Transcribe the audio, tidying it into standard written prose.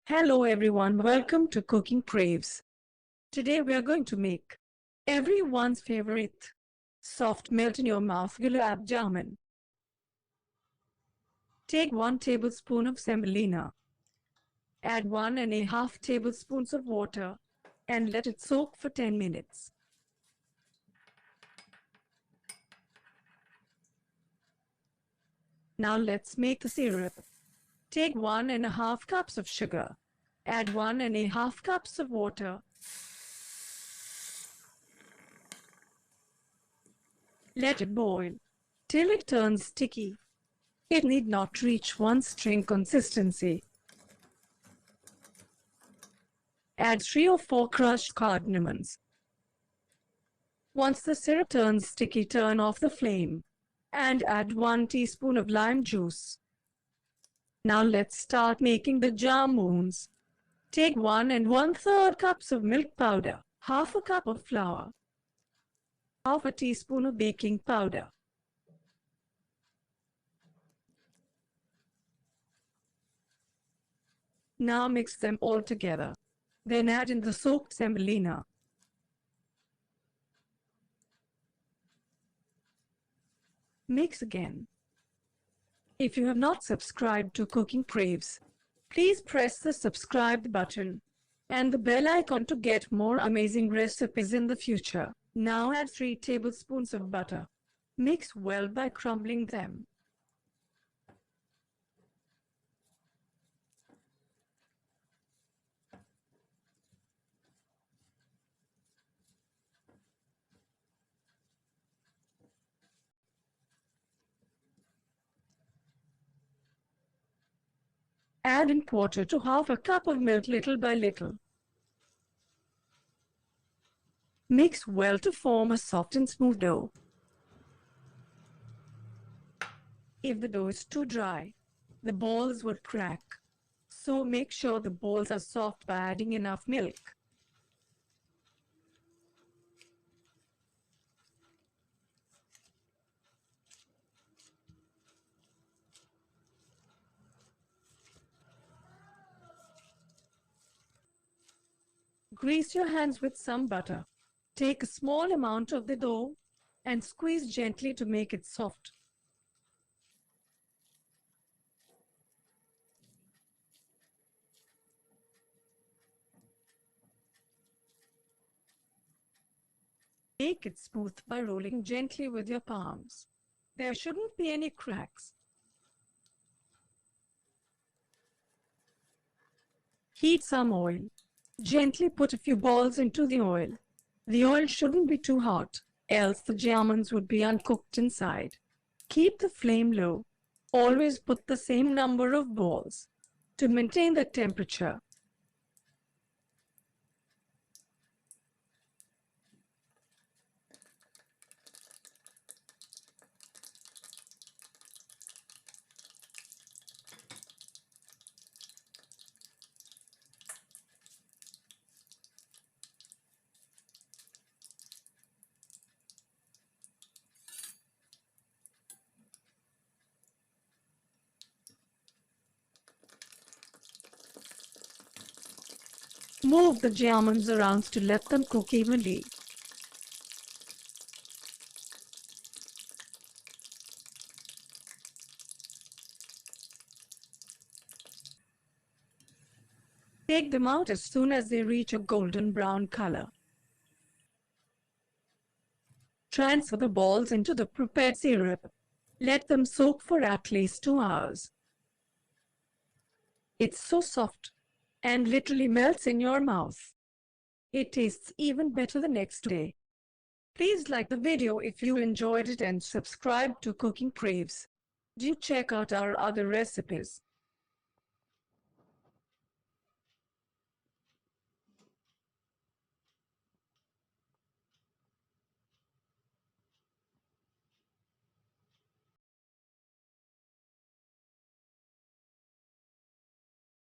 Hello everyone, welcome to Cooking Craves. Today we are going to make everyone's favorite soft melt in your mouth gulab jamun. Take 1 tablespoon of semolina. Add 1.5 tablespoons of water and let it soak for 10 minutes. Now let's make the syrup. Take 1.5 cups of sugar. Add 1.5 cups of water. Let it boil till it turns sticky. It need not reach one string consistency. Add 3 or 4 crushed cardamoms. Once the syrup turns sticky, turn off the flame and add 1 teaspoon of lime juice. Now let's start making the jamuns. Take 1 1/3 cups of milk powder, half a cup of flour, half a teaspoon of baking powder. Now mix them all together. Then add in the soaked semolina. Mix again. If you have not subscribed to Cooking Craves, please press the subscribe button and the bell icon to get more amazing recipes in the future. Now add 3 tablespoons of butter. Mix well by crumbling them. Add in 1/4 to half a cup of milk little by little. Mix well to form a soft and smooth dough. If the dough is too dry, the balls would crack. So make sure the balls are soft by adding enough milk. Grease your hands with some butter. Take a small amount of the dough and squeeze gently to make it soft. Make it smooth by rolling gently with your palms. There shouldn't be any cracks. Heat some oil. Gently put a few balls into the oil. The oil shouldn't be too hot, else the jamuns would be uncooked inside. Keep the flame low. Always put the same number of balls to maintain the temperature. Move the jamuns around to let them cook evenly. Take them out as soon as they reach a golden brown color. Transfer the balls into the prepared syrup. Let them soak for at least 2 hours. It's so soft and literally melts in your mouth. It tastes even better the next day. Please like the video if you enjoyed it and subscribe to Cooking Craves. Do check out our other recipes.